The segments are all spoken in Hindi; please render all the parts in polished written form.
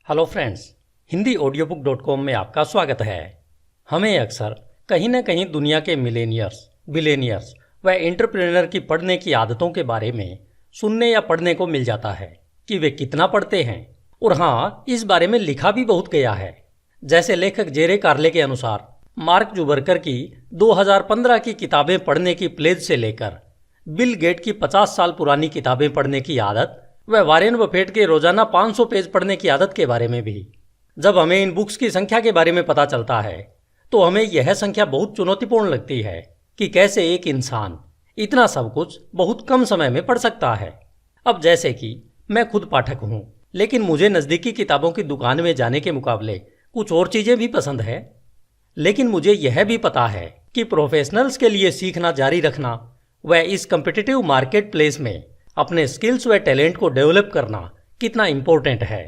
हेलो फ्रेंड्स, हिंदी ऑडियोबुक.com में आपका स्वागत है। हमें अक्सर कहीं न कहीं दुनिया के मिलेनियर्स, बिलेनियर्स व एंटरप्रेन्योर की पढ़ने की आदतों के बारे में सुनने या पढ़ने को मिल जाता है कि वे कितना पढ़ते हैं। और हाँ, इस बारे में लिखा भी बहुत गया है। जैसे लेखक जेरे कार्ले के अनुसार मार्क जुबरकर की 2015 की किताबें पढ़ने की प्लेज से लेकर बिल गेट की 50 साल पुरानी किताबें पढ़ने की आदत व वॉरेन बफेट के रोजाना 500 पेज पढ़ने की आदत के बारे में भी। जब हमें इन बुक्स की संख्या के बारे में पता चलता है तो हमें यह संख्या बहुत चुनौतीपूर्ण लगती है कि कैसे एक इंसान इतना सब कुछ बहुत कम समय में पढ़ सकता है। अब जैसे कि मैं खुद पाठक हूँ, लेकिन मुझे नज़दीकी किताबों की दुकान में जाने के मुकाबले कुछ और चीज़ें भी पसंद है। लेकिन मुझे यह भी पता है कि प्रोफेशनल्स के लिए सीखना जारी रखना व इस कम्पिटिटिव मार्केट प्लेस में अपने स्किल्स व टैलेंट को डेवलप करना कितना इम्पोर्टेंट है।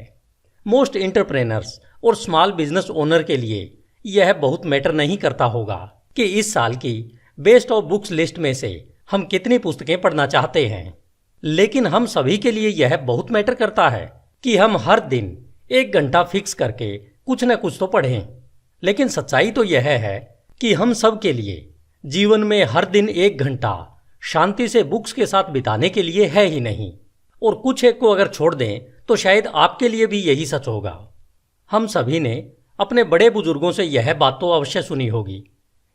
मोस्ट एंटरप्रेन्योर्स और स्मॉल बिजनेस ओनर के लिए यह बहुत मैटर नहीं करता होगा कि इस साल की बेस्ट ऑफ बुक्स लिस्ट में से हम कितनी पुस्तकें पढ़ना चाहते हैं, लेकिन हम सभी के लिए यह बहुत मैटर करता है कि हम हर दिन 1 घंटा फिक्स करके कुछ न कुछ तो पढ़ें। लेकिन सच्चाई तो यह है कि हम सब के लिए जीवन में हर दिन 1 घंटा शांति से बुक्स के साथ बिताने के लिए है ही नहीं। और कुछ एक को अगर छोड़ दें तो शायद आपके लिए भी यही सच होगा। हम सभी ने अपने बड़े बुजुर्गों से यह बात तो अवश्य सुनी होगी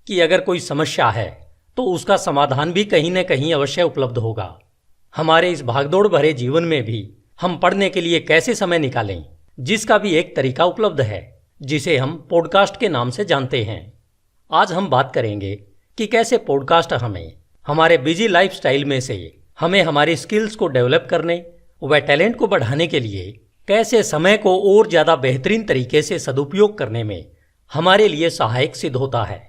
कि अगर कोई समस्या है तो उसका समाधान भी कहीं न कहीं अवश्य उपलब्ध होगा। हमारे इस भागदौड़ भरे जीवन में भी हम पढ़ने के लिए कैसे समय निकालें, जिसका भी एक तरीका उपलब्ध है, जिसे हम पॉडकास्ट के नाम से जानते हैं। आज हम बात करेंगे कि कैसे पॉडकास्ट हमारे बिजी लाइफस्टाइल में से हमें हमारी स्किल्स को डेवलप करने व टैलेंट को बढ़ाने के लिए कैसे समय को और ज़्यादा बेहतरीन तरीके से सदुपयोग करने में हमारे लिए सहायक सिद्ध होता है।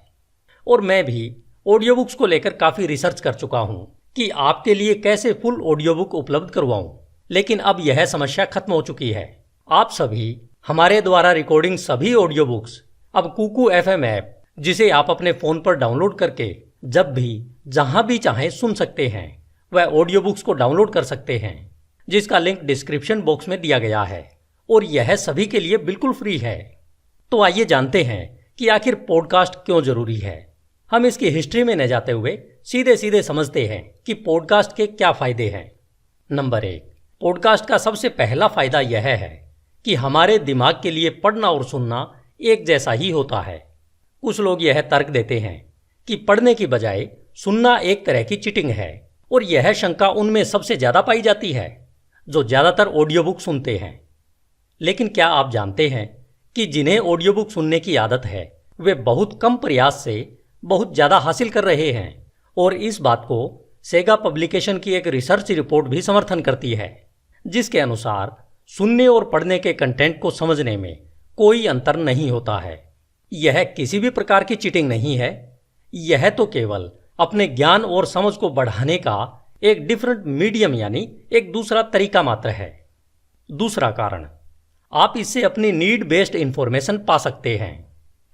और मैं भी ऑडियो बुक्स को लेकर काफ़ी रिसर्च कर चुका हूँ कि आपके लिए कैसे फुल ऑडियो बुक उपलब्ध करवाऊँ। लेकिन अब यह समस्या खत्म हो चुकी है। आप सभी हमारे द्वारा रिकॉर्डिंग सभी ऑडियो बुक्स अब कुकू FM ऐप, जिसे आप अपने फ़ोन पर डाउनलोड करके जब भी जहां भी चाहें सुन सकते हैं, वह ऑडियो बुक्स को डाउनलोड कर सकते हैं, जिसका लिंक डिस्क्रिप्शन बॉक्स में दिया गया है। और यह सभी के लिए बिल्कुल फ्री है। तो आइए जानते हैं कि आखिर पॉडकास्ट क्यों जरूरी है। हम इसकी हिस्ट्री में न जाते हुए सीधे सीधे समझते हैं कि पॉडकास्ट के क्या फायदे हैं। नंबर 1, पॉडकास्ट का सबसे पहला फायदा यह है कि हमारे दिमाग के लिए पढ़ना और सुनना एक जैसा ही होता है। कुछ लोग यह तर्क देते हैं कि पढ़ने की बजाय सुनना एक तरह की चीटिंग है, और यह शंका उनमें सबसे ज्यादा पाई जाती है जो ज्यादातर ऑडियो बुक सुनते हैं। लेकिन क्या आप जानते हैं कि जिन्हें ऑडियो बुक सुनने की आदत है वे बहुत कम प्रयास से बहुत ज्यादा हासिल कर रहे हैं। और इस बात को सेगा पब्लिकेशन की एक रिसर्च रिपोर्ट भी समर्थन करती है, जिसके अनुसार सुनने और पढ़ने के कंटेंट को समझने में कोई अंतर नहीं होता है। यह किसी भी प्रकार की चीटिंग नहीं है, यह तो केवल अपने ज्ञान और समझ को बढ़ाने का एक डिफरेंट मीडियम यानी एक दूसरा तरीका मात्र है। दूसरा कारण, आप इससे अपनी नीड बेस्ड इंफॉर्मेशन पा सकते हैं।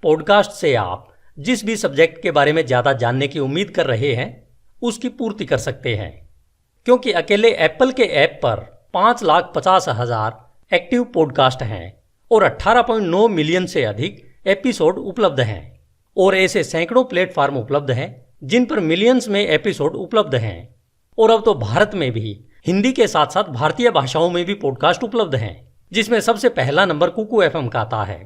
पॉडकास्ट से आप जिस भी सब्जेक्ट के बारे में ज़्यादा जानने की उम्मीद कर रहे हैं उसकी पूर्ति कर सकते हैं, क्योंकि अकेले एप्पल के ऐप पर 5,50,000 एक्टिव पॉडकास्ट हैं और 18.9 मिलियन से अधिक एपिसोड उपलब्ध हैं। और ऐसे सैकड़ों प्लेटफॉर्म उपलब्ध हैं जिन पर मिलियंस में एपिसोड उपलब्ध हैं। और अब तो भारत में भी हिंदी के साथ साथ भारतीय भाषाओं में भी पॉडकास्ट उपलब्ध हैं, जिसमें सबसे पहला नंबर कुकू FM का आता है।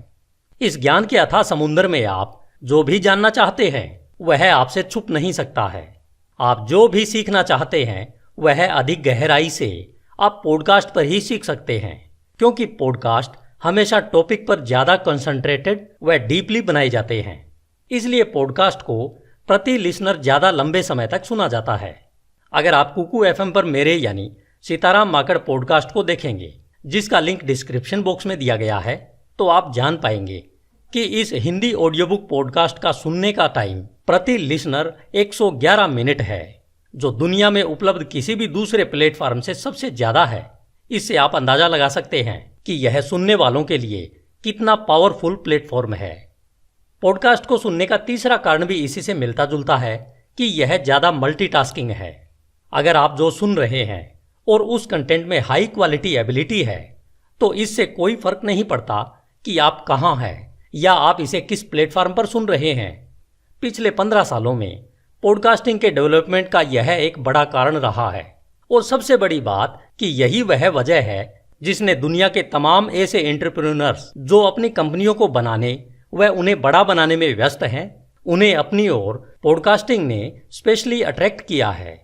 इस ज्ञान के अथाह समुद्र में आप जो भी जानना चाहते हैं वह आपसे छुप नहीं सकता है। आप जो भी सीखना चाहते हैं वह अधिक गहराई से आप पॉडकास्ट पर ही सीख सकते हैं, क्योंकि पॉडकास्ट हमेशा टॉपिक पर ज्यादा कंसंट्रेटेड व डीपली बनाए जाते हैं। इसलिए पॉडकास्ट को प्रति लिसनर ज्यादा लंबे समय तक सुना जाता है। अगर आप कुकू FM पर मेरे यानी सीताराम माकड़ पॉडकास्ट को देखेंगे, जिसका लिंक डिस्क्रिप्शन बॉक्स में दिया गया है, तो आप जान पाएंगे कि इस हिंदी ऑडियो बुक पॉडकास्ट का सुनने का टाइम प्रति लिसनर 111 मिनट है, जो दुनिया में उपलब्ध किसी भी दूसरे प्लेटफॉर्म से सबसे ज्यादा है। इससे आप अंदाजा लगा सकते हैं कि यह सुनने वालों के लिए कितना पावरफुल प्लेटफॉर्म है। पॉडकास्ट को सुनने का तीसरा कारण भी इसी से मिलता जुलता है कि यह ज़्यादा मल्टीटास्किंग है। अगर आप जो सुन रहे हैं और उस कंटेंट में हाई क्वालिटी एबिलिटी है तो इससे कोई फर्क नहीं पड़ता कि आप कहाँ हैं या आप इसे किस प्लेटफॉर्म पर सुन रहे हैं। पिछले 15 सालों में पॉडकास्टिंग के डेवलपमेंट का यह एक बड़ा कारण रहा है, और सबसे बड़ी बात कि यही वह वजह है जिसने दुनिया के तमाम ऐसे एंटरप्रेन्योर्स जो अपनी कंपनियों को बनाने व उन्हें बड़ा बनाने में व्यस्त हैं, उन्हें अपनी ओर पॉडकास्टिंग ने स्पेशली अट्रैक्ट किया है।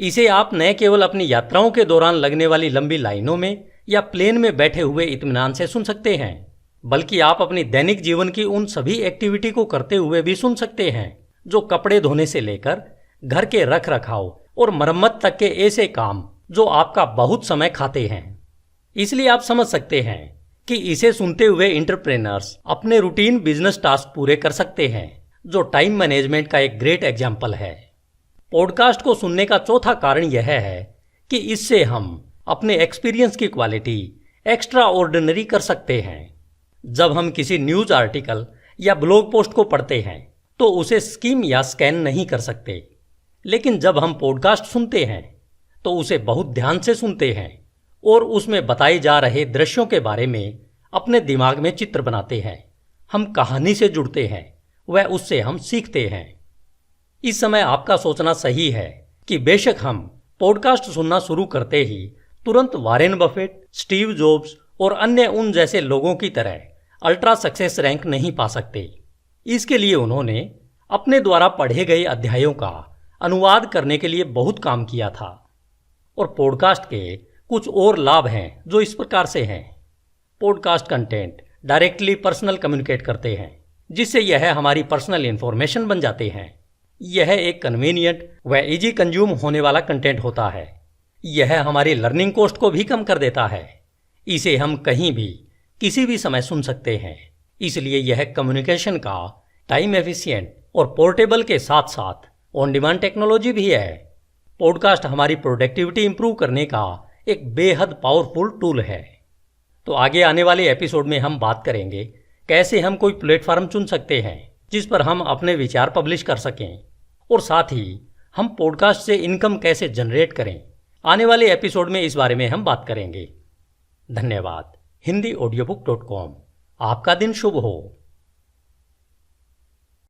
इसे आप न केवल अपनी यात्राओं के दौरान लगने वाली लंबी लाइनों में या प्लेन में बैठे हुए इत्मीनान से सुन सकते हैं, बल्कि आप अपनी दैनिक जीवन की उन सभी एक्टिविटी को करते हुए भी सुन सकते हैं जो कपड़े धोने से लेकर घर के रख रखाव और मरम्मत तक के ऐसे काम जो आपका बहुत समय खाते हैं। इसलिए आप समझ सकते हैं कि इसे सुनते हुए एंटरप्रेन्योर्स अपने रूटीन बिजनेस टास्क पूरे कर सकते हैं, जो टाइम मैनेजमेंट का एक ग्रेट एग्जाम्पल है। पॉडकास्ट को सुनने का चौथा कारण यह है कि इससे हम अपने एक्सपीरियंस की क्वालिटी एक्स्ट्रा ऑर्डिनरी कर सकते हैं। जब हम किसी न्यूज़ आर्टिकल या ब्लॉग पोस्ट को पढ़ते हैं तो उसे स्किम या स्कैन नहीं कर सकते, लेकिन जब हम पॉडकास्ट सुनते हैं तो उसे बहुत ध्यान से सुनते हैं और उसमें बताए जा रहे दृश्यों के बारे में अपने दिमाग में चित्र बनाते हैं। हम कहानी से जुड़ते हैं व उससे हम सीखते हैं। इस समय आपका सोचना सही है कि बेशक हम पॉडकास्ट सुनना शुरू करते ही तुरंत वॉरेन बफेट, स्टीव जॉब्स और अन्य उन जैसे लोगों की तरह अल्ट्रा सक्सेस रैंक नहीं पा सकते। इसके लिए उन्होंने अपने द्वारा पढ़े गए अध्यायों का अनुवाद करने के लिए बहुत काम किया था। और पॉडकास्ट के कुछ और लाभ हैं जो इस प्रकार से हैं। Podcast content directly personal communicate करते हैं, जिससे यह हमारी पर्सनल इंफॉर्मेशन बन जाते हैं। यह एक कन्वीनियंट व इजी कंज्यूम होने वाला कंटेंट होता है। यह हमारी लर्निंग कॉस्ट को भी कम कर देता है। इसे हम कहीं भी किसी भी समय सुन सकते हैं, इसलिए यह कम्युनिकेशन का टाइम एफिशिएंट और पोर्टेबल के साथ साथ ऑन डिमांड टेक्नोलॉजी भी है। पॉडकास्ट हमारी प्रोडक्टिविटी इंप्रूव करने का एक बेहद पावरफुल टूल है। तो आगे आने वाले एपिसोड में हम बात करेंगे कैसे हम कोई प्लेटफॉर्म चुन सकते हैं जिस पर हम अपने विचार पब्लिश कर सकें, और साथ ही हम पॉडकास्ट से इनकम कैसे जनरेट करें। आने वाले एपिसोड में इस बारे में हम बात करेंगे। धन्यवाद। HindiAudiobook.com। आपका दिन शुभ हो।